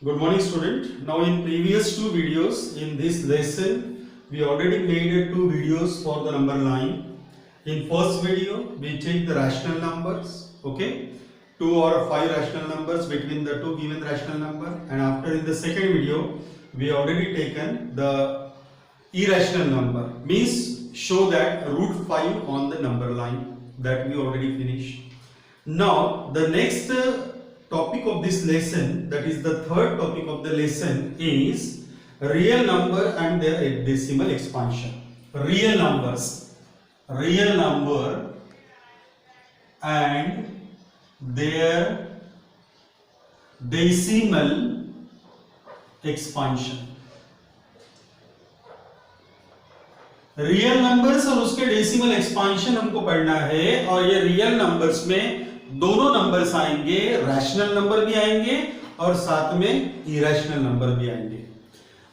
Good morning, student. Now, in previous two videos in this lesson, we already made two videos for the number line. In first video, we take the rational numbers, okay, 2 or 5 rational numbers between the two given rational number, and after in the second video, we already taken the irrational number, means show that root 5 on the number line, that we already finished. Now, the next topic of this lesson, that is the third topic of the lesson, is real number and their decimal expansion. Real numbers, real number and their decimal expansion. Real numbers और उसके decimal expansion हमको पढ़ना है, और ये real numbers में दोनों numbers आएंगे, रैशनल नंबर भी आएंगे और साथ में इरेशनल नंबर भी आएंगे।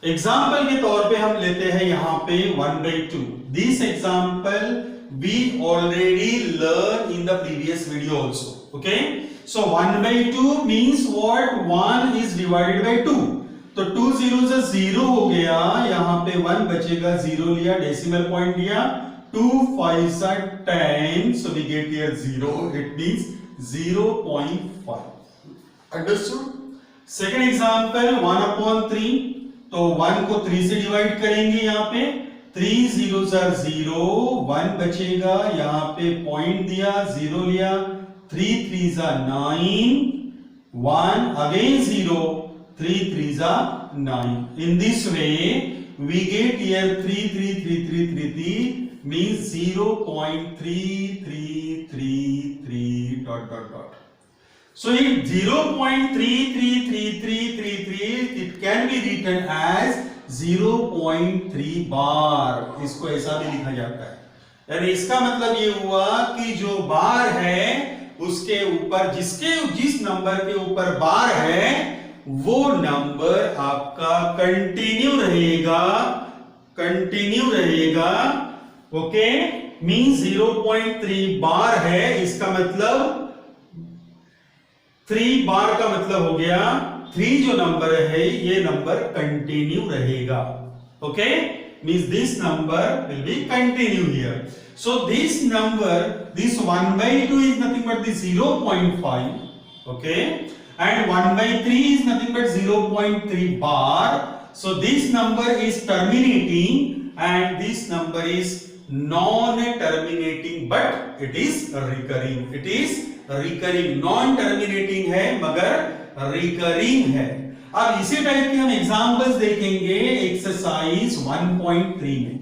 एग्जाम्पल के तौर पे हम लेते हैं यहाँ पे 1/2। This example we already learn in the previous video also. Okay, so 1/2 means what, 1 is divided by 2, तो 2 0 से 0 हो गया, यहाँ पे 1 बचेगा, 0 लिया, डेसिमल पॉइंट लिया, 2 5 are 10, so we get here 0, it means 0.5. Understood? Second example 1/3, तो 1 को 3 से डिवाइड करेंगे, यहाँ पे 3 0 are 0, 1 बचेगा, यहाँ पे पॉइंट दिया, 0 लिया, 3 3 are 9, 1 again 0, 3 3 are 9. In this way, we get here 3 3 3 3 3 3 means 0.3333 dot dot dot. So in 0.333333 it can be written as 0.3 बार, इसको ऐसा भी लिखा जाता है। यानी इसका मतलब ये हुआ कि जो बार है उसके ऊपर जिस नंबर के ऊपर बार है वो नंबर आपका कंटिन्यू रहेगा। ओके, मीन 0.3 बार है, इसका मतलब 3 बार का मतलब हो गया 3 जो नंबर है ये नंबर कंटिन्यू रहेगा। Okay, means this number will be continue here. So this number, this 1/2 is nothing but the 0.5, okay, and 1/3 is nothing but 0.3 bar. So this number is terminating and this number is non-terminating, but it is recurring. It is recurring, non-terminating है मगर recurring है। अब इसी type के हम examples देखेंगे exercise 1.3 में।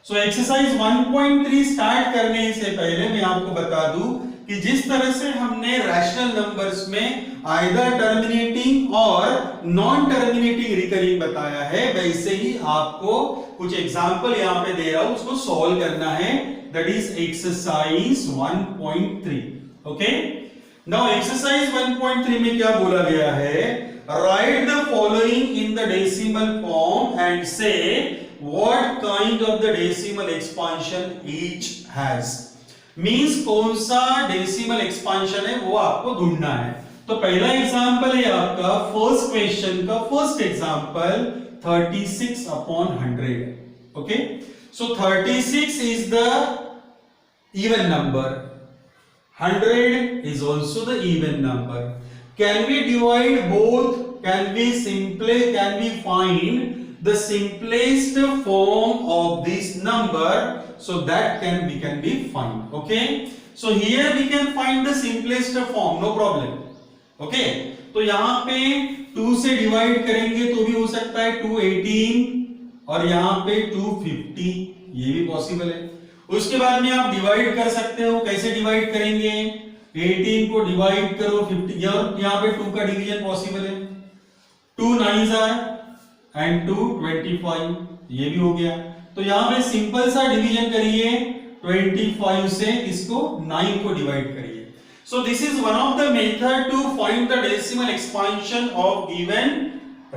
So exercise 1.3 start करने से पहले मैं आपको बता दूं कि जिस तरह से हमने रैशनल नंबर्स में आइदर टर्मिनेटिंग और नॉन टर्मिनेटिंग रिकरिंग बताया है, वैसे ही आपको कुछ एग्जांपल यहां पे दे रहा हूं, उसको सॉल्व करना है। That is exercise 1.3। Okay, now exercise 1.3 में क्या बोला गया है, right the following in the decimal form and say what kind of the decimal expansion each has. Means कौन सा डेसिमल एक्सपांशन है वो आपको ढूंढना है। तो पहला एग्जांपल है आपका फर्स्ट क्वेश्चन का first example 36/100। Okay, so 36 is the even number, 100 is also the even number. Can we divide both? Can we find the simplest form of this number? So that we can be find. Okay, so here we can find the simplest form, no problem. Okay, तो यहाँ पे 2 से divide करेंगे तो भी हो सकता है 218, और यहाँ पे 250, ये भी पॉसिबल है। उसके बाद में आप डिवाइड कर सकते हो, कैसे डिवाइड करेंगे, 18 को डिवाइड करो 50, यहाँ पे 2 का डिवीजन पॉसिबल है, 2 9s are and 2 25, ये भी हो गया। तो यहाँ पे सिंपल सा डिवीजन करिए, 25 से इसको 9 को डिवाइड करिए। So this is one of the method to find the decimal expansion of given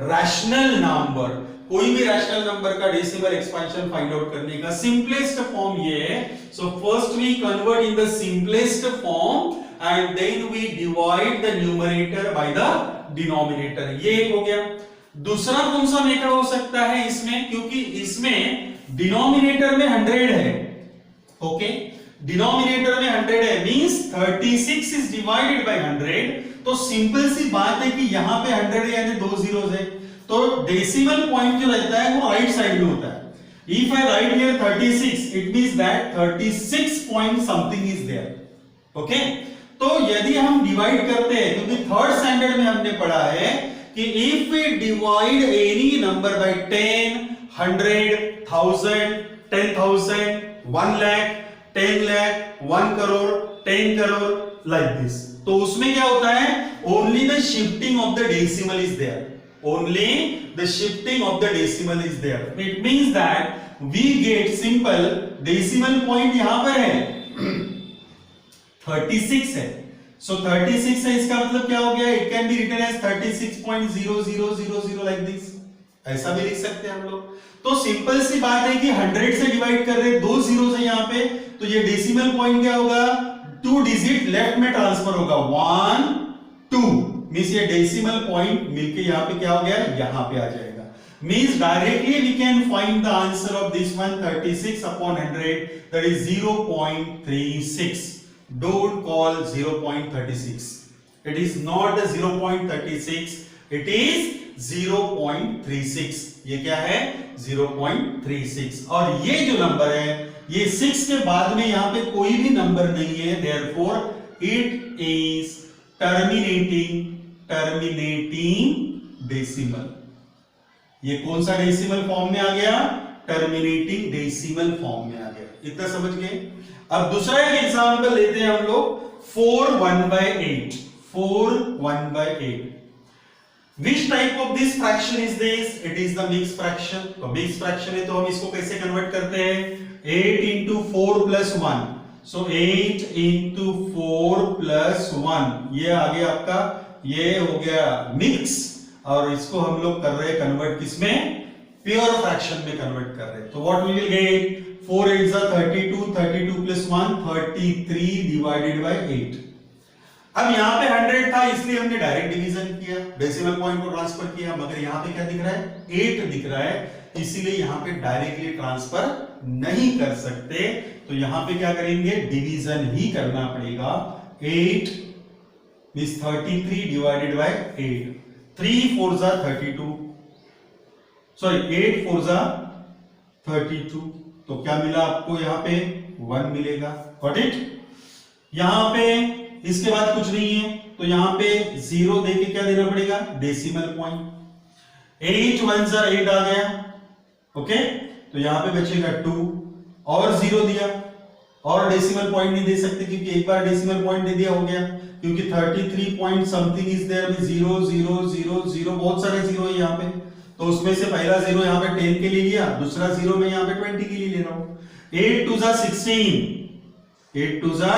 rational number. कोई भी रैशनल नंबर का डेसिमल एक्सपांशन फाइंड आउट करने का सिंपलेस्ट फॉर्म ये है। So first we convert in the simplest form and then we divide the numerator by the denominator, ये एक हो गया। दूसरा कौन सा मेथड हो सकता है इसमें, क्योंकि इसमें डिनोमिनेटर में 100 है, ओके, डिनोमिनेटर में 100 है, मींस 36 इज डिवाइडेड बाय 100, तो सिंपल सी बात है कि यहां पे 100 है यानी 2 जीरोस है, तो डेसिमल पॉइंट जो रहता है वो राइट साइड में होता है। If I write here 36, it means that 36 point something is there, okay? तो यदि हम डिवाइड करते हैं, क्योंकि थर्ड स्टैंडर्ड में हमने पढ़ा है कि if we divide any number by 10, 100, 1000, 10,000, 1 lakh, 10 lakh, 1 crore, 10 crore, like this, तो उसमें क्या होता है, only the shifting of the decimal is there, only the shifting of the decimal is there. It means that we get simple decimal point यहां पर है 36 है, so 36 है, इसका मतलब क्या हो गया, it can be written as 36.0000 like this, ऐसा भी लिख सकते हैं हम लोग। तो सिंपल सी बात है कि 100 से डिवाइड कर रहे, 2 जीरो है यहां पे, तो ये डेसिमल पॉइंट क्या होगा, 2 डिजिट लेफ्ट में ट्रांसफर होगा, 1 2, मींस ये डेसिमल पॉइंट मिलके यहां पे क्या हो गया, यहां पे आ जाएगा, means directly we can find the answer of this one, 36 upon 100, that is 0.36। Don't call 0.36, it is not the 0.36, it is 0.36, ये क्या है, 0.36, और ये जो नंबर है, ये 6 के बाद में यहां पे कोई भी नंबर नहीं है, therefore it is terminating decimal. ये कौन सा डेसिमल फॉर्म में आ गया, टर्मिनेटिंग डेसिमल फॉर्म में आ गया, इतना समझ गए। अब दूसरा एक एग्जांपल लेते हैं हम लोग, 4 1/8, 4 1/8। Which type of this fraction is this? It is the mixed fraction। तो mixed fraction है तो हम इसको कैसे कन्वर्ट करते हैं, 8 into 4 plus 1, so 8 into 4 plus 1, ये आ गया आपका, ये हो गया मिक्स, और इसको हम लोग कर रहे हैं कन्वर्ट किसमें, प्योर फ्रैक्शन में कन्वर्ट कर रहे हैं। तो व्हाट वी विल गेट, 4 8 जा 32, 32 plus 1 33 डिवाइडेड बाय 8। अब यहां पे 100 था इसलिए हमने डायरेक्ट डिवीजन किया, डेसिमल पॉइंट को ट्रांसफर किया, मगर यहां पे क्या दिख रहा है, 8 दिख रहा है, इसीलिए यहां पे डायरेक्टली ट्रांसफर नहीं कर सकते, तो यहां पे क्या करेंगे, डिवीजन ही करना पड़ेगा। 8 मींस 33 डिवाइडेड बाय 8, 3 4 जा 32, सॉरी 8 4 जा 32, तो क्या मिला आपको, यहां पे 1 मिलेगा, गॉट इट। यहां पे इसके बाद कुछ नहीं है, तो यहां पे 0 देके क्या देना पड़ेगा, डेसिमल पॉइंट। 8 1 जा 8 आ गया, ओके, तो यहां पे बचेगा 2, और 0 दिया, और डेसिमल पॉइंट नहीं दे सकते क्योंकि एक बार डेसिमल पॉइंट दे दिया हो गया, क्योंकि 33 पॉइंट समथिंग इज देयर, 0 0 0 0, बहुत सारे 0 है यहां पे, तो उसमें से पहला 0 यहां पे 10 के लिए लिया, दूसरा 0 मैं यहां पे 20 के लिए ले रहा हूं। 8 2 जा 16, 8 2 जा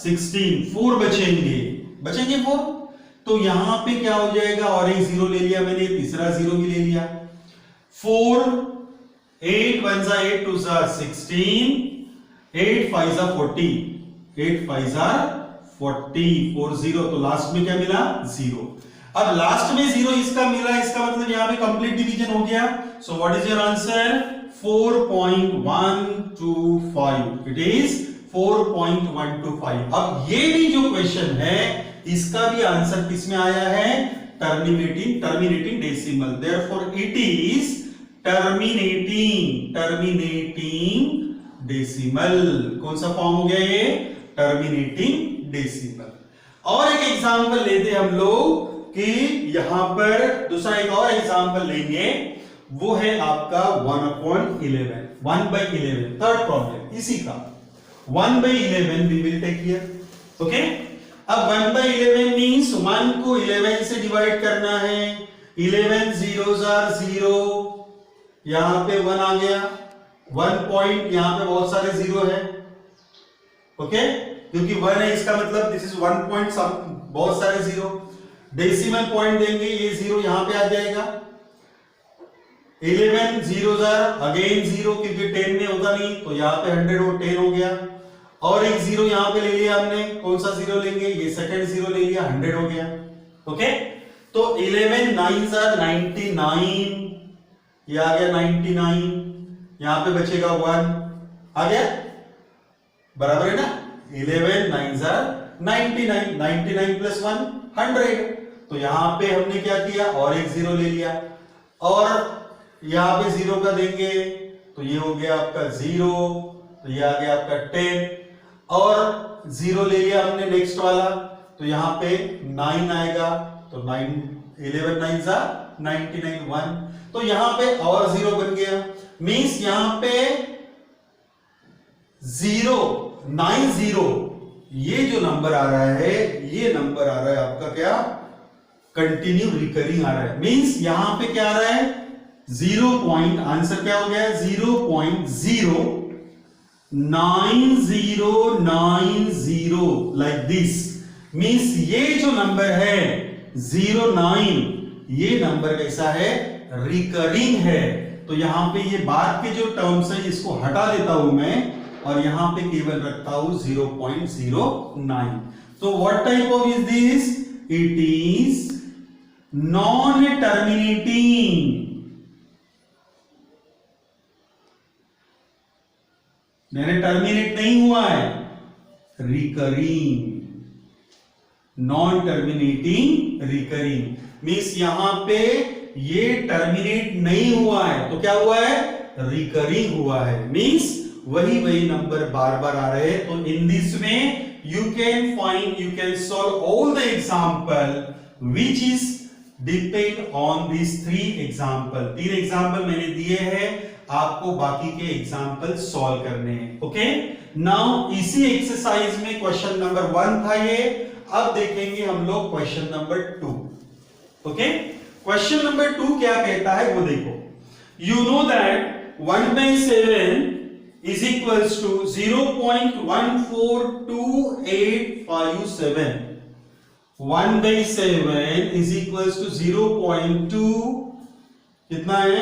16, 4 बचेंगे 4, तो यहां पे क्या हो जाएगा, और एक 0 ले लिया मैंने, तीसरा 0 भी ले लिया, 4 8 1 जा 8 2 जा 16, 8 5 जा 40, 8 5 जा 40, 40, तो लास्ट में क्या मिला, 0। अब लास्ट में 0 इसका मिला, इसका मतलब यहां पे कंप्लीट डिवीजन हो गया, so what is your answer, 4.125, it is 4.125। अब ये भी जो क्वेश्चन है, इसका भी आंसर किसमें आया है, terminating decimal, therefore it is terminating decimal. कौन सा फॉर्म हो गया ये, टर्मिनेटिंग डेसिमल। और एक एग्जांपल लेते हैं हम लोग कि यहां पर दूसरा एक और एग्जांपल लेंगे, वो है आपका 1/11, 1/11, थर्ड प्रॉब्लम इसी का, 1/11 we will take here, okay? अब 1/11 means 1 को 11 से डिवाइड करना है, 11 zeros are 0, यहां पे 1 आ गया, 1 पॉइंट, यहां पे बहुत सारे 0 है, ओके, क्योंकि 1 है इसका मतलब दिस इज 1 पॉइंट, बहुत सारे 0, डेसिमल पॉइंट देंगे, ये 0 यहां पे आ जाएगा, 11 zeros are अगेन 0, क्योंकि 10 में होगा नहीं, तो यहां पे 100 और 10 हो गया, और एक 0 यहां पे ले लिया हमने, कौन सा 0 लेंगे, ये सेकंड 0 ले लिया, 100 हो गया, ओके। तो 11 9 are 99, ये आ गया 99, यहां पे बचेगा 1, आ गया, बराबर है ना। 11 9 are 99, 99 प्लस 1 100। तो यहां पे हमने क्या किया, और एक जीरो ले लिया, और यहां पे जीरो का देंगे तो ये हो गया आपका 0, तो ये आ गया आपका 10, और जीरो ले लिया हमने नेक्स्ट वाला, तो यहां पे 9 आएगा, तो 9 11 9 जा 99 1, तो यहां पे और जीरो बन गया, मींस यहां पे 0 90, ये जो नंबर आ रहा है, ये नंबर आ रहा है आपका क्या, कंटिन्यू रिकरिंग आ रहा है, मींस यहां पे क्या आ रहा है 0 पॉइंट, आंसर क्या हो गया 0.9090 लाइक दिस, मींस ये जो नंबर है 09, ये नंबर कैसा है, रिकरिंग है। तो यहां पे ये बाद के जो टर्म्स है इसको हटा देता हूं मैं, और यहां पे केवल रखता हूं 0.09। तो what type of is this, it is non terminating, मैंने टर्मिनेट नहीं हुआ है, recurring, non terminating recurring, means यहां पे ये टर्मिनेट नहीं हुआ है, तो क्या हुआ है, रिकरिंग हुआ है, मींस वही नंबर बार बार आ रहे हैं। तो इन this way you can solve all the example which is depend on this 3 example. 3 example मैंने दिए हैं, आपको बाकी के एग्जाम्पल सॉल्व करने हैं। ओके, नाउ इसी एक्सरसाइज में क्वेश्चन नंबर 1 था ये, अब देखेंगे हम लोग question number 2। Okay, question number 2 क्या कहता है वो देखो, you know that 1/7 is equals to 0.142857, 1/7 is equals to 0.2 कितना है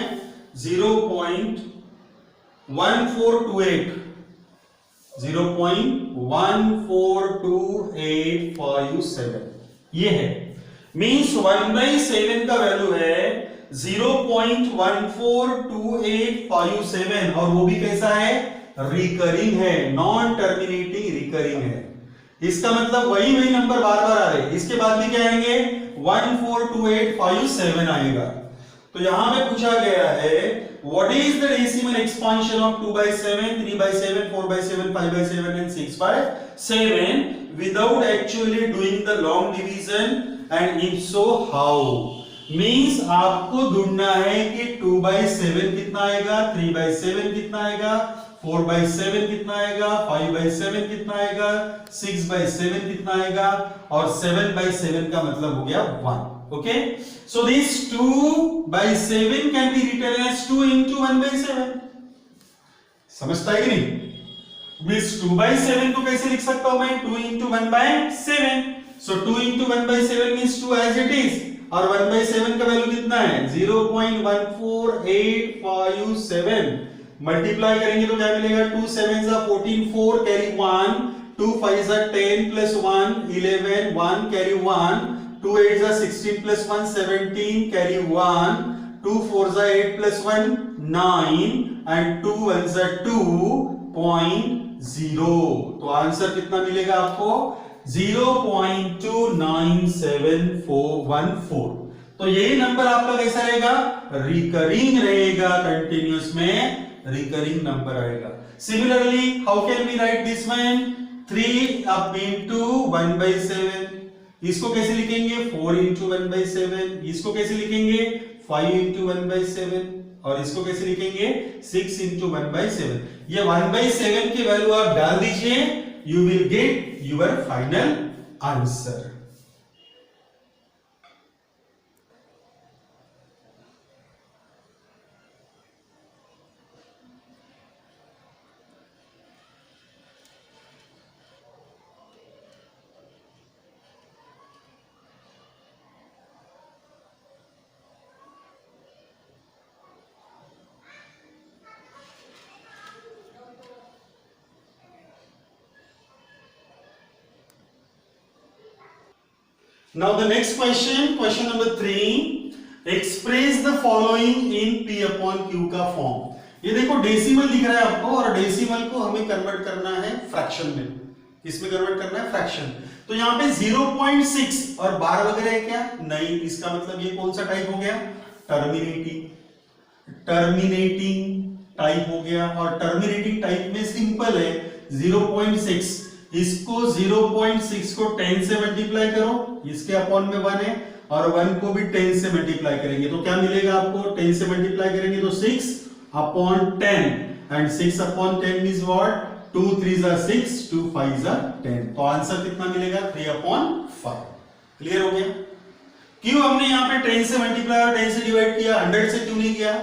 0.1428, 0.142857 ये है, मींस 1/7 का वैल्यू है 0.142857, और वो भी कैसा है, रिकरिंग है, नॉन टर्मिनेटिंग रिकरिंग है। इसका मतलब वही नंबर बार बार आ रहे हैं, इसके बाद भी क्या आएंगे 142857 आएगा। तो यहां पे पूछा गया है what is the decimal expansion of 2/7, 3/7, 4/7, 5/7 and 6/7 without actually doing the long division, and if so how, means आपको ढूंढना है कि 2/7 कितना आएगा, 3/7 कितना आएगा, 4/7 कितना आएगा, 5/7 कितना आएगा, 6/7 कितना आएगा, और 7/7 का मतलब हो गया 1। Okay, so this 2/7 can be written as 2 into 1/7, समझता है कि नहीं, मींस 2/7 को कैसे लिख सकता हूं मैं, 2 into 1/7, सो 2 into 1/7 means 2 as it is, और 1/7 का वैल्यू कितना है 0.14857, मल्टीप्लाई करेंगे तो क्या मिलेगा, 2 7 जा 14, 4 कैरी 1, 2 5 जा 10 प्लस 1 11, 1 कैरी 1, 2 8 जा 16 प्लस 1 17 कैरी 1, 2 4 जा 8 प्लस 1 9, एंड 2 1 जा 2.0, तो आंसर कितना मिलेगा आपको 0.297414। तो यही नंबर आपका कैसा रहेगा, रिकरिंग रहेगा, कंटिन्यूअस में रिकरिंग नंबर आएगा। Similarly how can we write this one, 3 up into 1/7, इसको कैसे लिखेंगे 4 into 1/7, इसको कैसे लिखेंगे 5 into 1/7, और इसको कैसे लिखेंगे 6 into 1/7। ये 1/7 की वैल्यू आप डाल दीजिए, you will get your final answer। Now the next question, question number 3, express the following in p upon q का फॉर्म। ये देखो डेसिमल दिख रहा है आपको, और डेसिमल को हमें कन्वर्ट करना है फ्रैक्शन में। किसमें कन्वर्ट करना है? फ्रैक्शन। तो यहाँ पे 0.6 और बार वगैरह है क्या? नहीं। इसका मतलब ये कौन सा टाइप हो गया? टर्मिनेटिंग टाइप हो गया। और टर्मिनेटिंग टाइप में सिंपल है 0.6, इसको 0.6 को 10 से मल्टीप्लाई करो, इसके अपॉन में 1 है, और 1 को भी 10 से मल्टीप्लाई करेंगे तो क्या मिलेगा आपको? 10 से मल्टीप्लाई करेंगे तो 6 upon 10, and 6 upon 10 means what? 2 3 are 6, 2 5 are 10। तो आंसर कितना मिलेगा? 3 अपॉन 5। क्लियर हो गया? क्यों हमने यहाँ पे 10 से मल्टीप्लाई और 10 से डिवाइड किया, 100 से क्यों नहीं किया?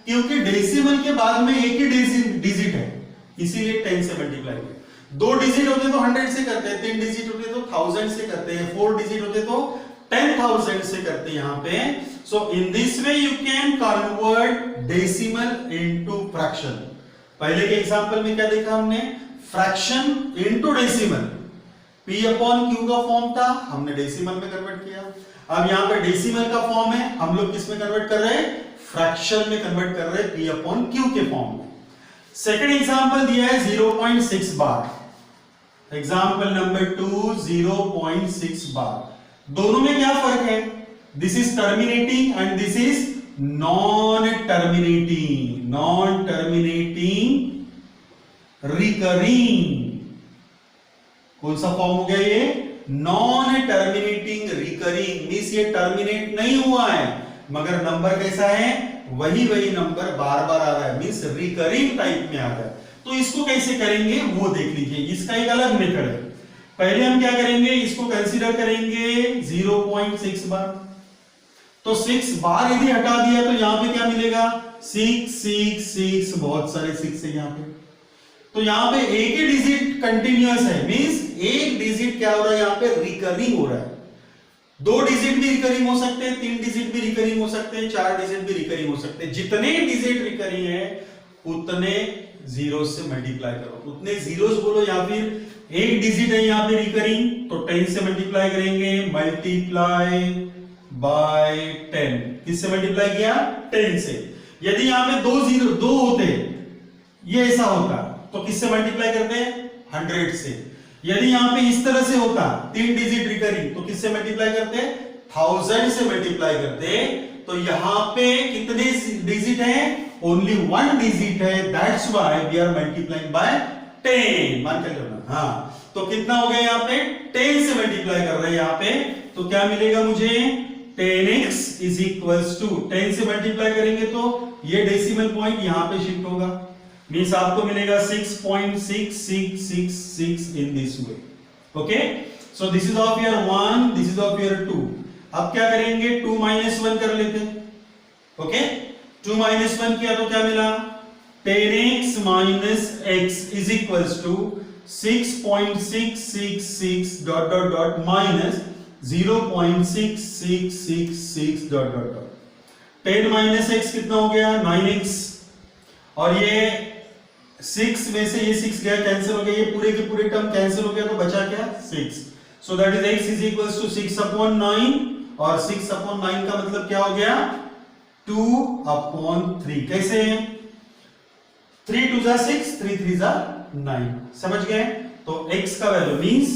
क्योंकि डेसिमल के बाद में एक ही डिजिट है, इसीलिए 10 से मल्टीप्लाई किया। 2 डिजिट होते तो 100 से करते हैं, 3 डिजिट होते तो 1000 से करते हैं, 4 डिजिट होते तो 10,000 से करते हैं यहाँ पे। So in this way you can convert decimal into fraction. पहले के एग्जांपल में क्या देखा हमने? Fraction into decimal. p upon q का फॉर्म था, हमने डेसिमल में कन्वर्ट किया। अब यहाँ पे डेसिमल का फॉर्म है, हम लोग किस में कन्वर्ट कर रहे हैं? फ्रैक्शन में कन्वर्ट कर रहे हैं, p अपॉन q के फॉर्म में। सेकंड एग्जांपल दिया है 0.6 बार। एग्जांपल नंबर 2, 0.6 बार। दोनों में क्या फर्क है? This is terminating and this is non terminating. Non terminating recurring. कौन सा फॉर्म हो गया ये? Non terminating recurring. मींस ये टर्मिनेट नहीं हुआ है, मगर नंबर कैसा है? वही नंबर बार बार आ रहा है, मींस रिकरिंग टाइप में आ रहा है। तो इसको कैसे करेंगे वो देख लीजिए। इसका एक अलग मेथड है। पहले हम क्या करेंगे? इसको कंसीडर करेंगे 0.6 बार। तो 6 बार यदि हटा दिया तो यहां पे क्या मिलेगा? 6 6 6, बहुत सारे 6 है यहां पे। तो यहां पे एक ही डिजिट कंटिन्यूअस है, मींस एक डिजिट क्या हो रहा है यहां पे? रिकरिंग हो रहा है। 2 डिजिट भी रिकरिंग हो सकते हैं, 3 डिजिट भी रिकरिंग हो सकते हैं, 4 डिजिट भी रिकरिंग हो सकते हैं। जितने डिजिट रिकरिंग है उतने जीरो से मल्टीप्लाई करो, उतने जीरोस बोलो, या फिर एक डिजिट है यहाँ पे रिकरिंग तो 10 से मल्टीप्लाई करेंगे, मल्टीप्लाई बाय 10। किससे मल्टीप्लाई किया? 10 से। यदि यहाँ पे 2 होते, ये ऐसा होता, तो किससे मल्टीप्लाई करते? 100 से। यदि यहाँ पे इस तरह से होता 3 डिजिट रिकरिंग तो किससे मल्टीप्लाई करते? 1000 से मल्टीप्लाई करते। तो यहाँ पे कितने डिजिट हैं? ओनली 1 डिजिट है, that's why we are multiplying by 10। मान कर लेना। हाँ, तो कितना हो गया यहाँ पे? 10 से मल्टीप्लाई कर रहे हैं यहाँ पे, तो क्या मिलेगा मुझे? 10x इज इक्वल्स टू 10 से मल्टीप्लाई करेंगे तो ये डेसिमल पॉइंट यहाँ पे शिफ्ट होगा, मींस आपको मिलेगा 6.6666 इन this way. Okay, so this is of your 1, this is of your 2। अब क्या करेंगे? 2 - 1 कर लेते हैं। ओके, 2 - 1 किया तो क्या मिला? 10x minus x is equals to 6.666 dot dot dot minus 0.6666 dot dot dot। 10 minus x कितना हो गया? 9x। और ये 6 में से ये 6 गया, कैंसिल हो गया, ये पूरे के पूरे टर्म कैंसिल हो गया, तो बचा क्या? 6। So that is x is equals to 6/9, और 6/9 का मतलब क्या हो गया? 2/3। कैसे? 3 2 जा 6, 3 3 जा 9। समझ गए? तो x का value means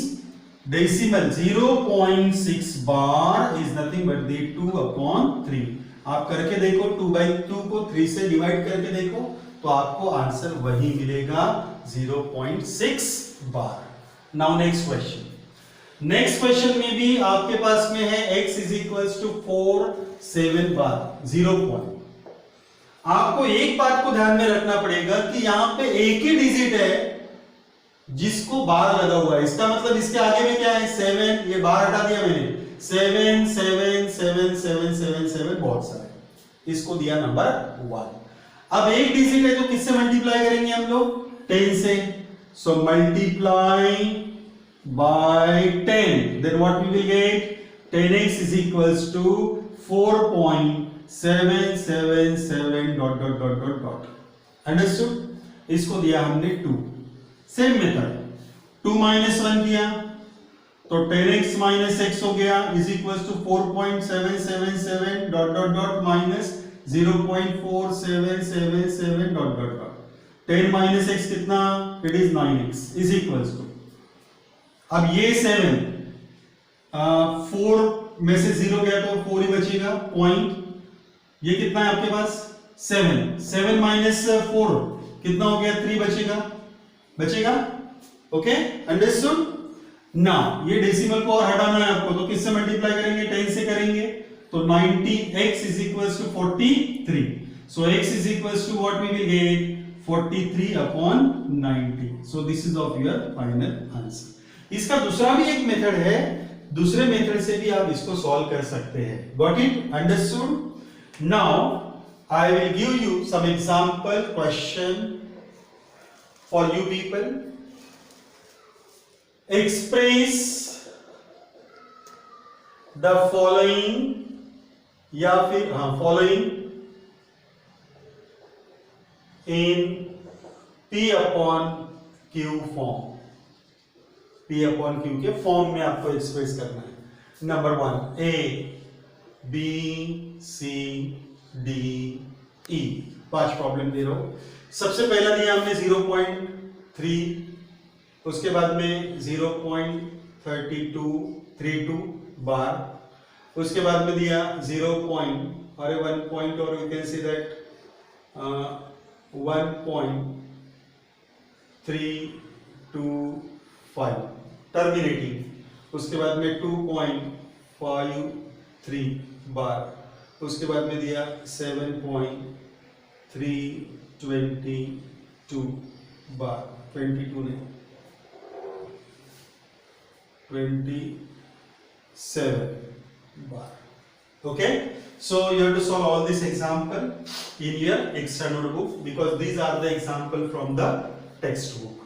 decimal 0.6 bar is nothing but the 2/3। आप करके देखो, 2/2 को 3 से डिवाइड करके देखो तो आपको आंसर वही मिलेगा, 0.6 बार। Now next question. Next question में भी आपके पास में है x is equals to 4 7 bar 0 point. आपको एक बात को ध्यान में रखना पड़ेगा कि यहां पे एक ही डिजिट है जिसको बार लगा हुआ है। इसका मतलब इसके आगे में क्या है? 7। ये बार हटा दिया मैंने, 7 7 7 7 7 7 बहुत सारे, इसको दिया नंबर 1। अब एक डिजिट है तो किससे मल्टीप्लाई करेंगे हम लोग? 10 से। So multiply by 10, then what we will get? 10x is equals to 4.777 dot dot dot dot dot। Understood? इसको दिया हमने 2। सेम मेथड, 2 - 1 किया तो 10x माइनस x हो गया is equal to 4.777 dot dot dot minus 0.4777 dot dot dot 10 minus x कितना, it is 9x is equal to, अब ये 7 4 में से 0 गया तो 4 ही बचेगा पॉइंट, ये कितना है आपके पास 7 माइनस 4 कितना हो गया 3 बचेगा ओके अंडरस्टूड। नाउ ये डेसिमल को और हटाना है आपको, तो किससे मल्टीप्लाई करेंगे 10 से करेंगे, तो 90x is equals to 43, so x is equals to what we will get 43 upon 90, so this is of your final answer। इसका दूसरा भी एक मेथड है, दूसरे मेथड से भी आप इसको सॉल्व कर सकते हैं, got it understood. Now I will give you some example question for you people। Express the following या फिर following in P upon Q form, P upon Q के फॉर्म में आपको एक्सप्रेस करना है। Number 1 A B C D E, 5 problem दे रहा हूं। सबसे पहला दिया हमने 0.3, उसके बाद में 0.3232 बार, उसके बाद में दिया 1 पॉइंट और you can see that 1.325 terminating, उसके बाद में 2.53 बार, उसके बाद में दिया 7.322 बार, 22 ने 27 बार। Okay, so you have to solve all this example in your extra notebook because these are the example from the textbook।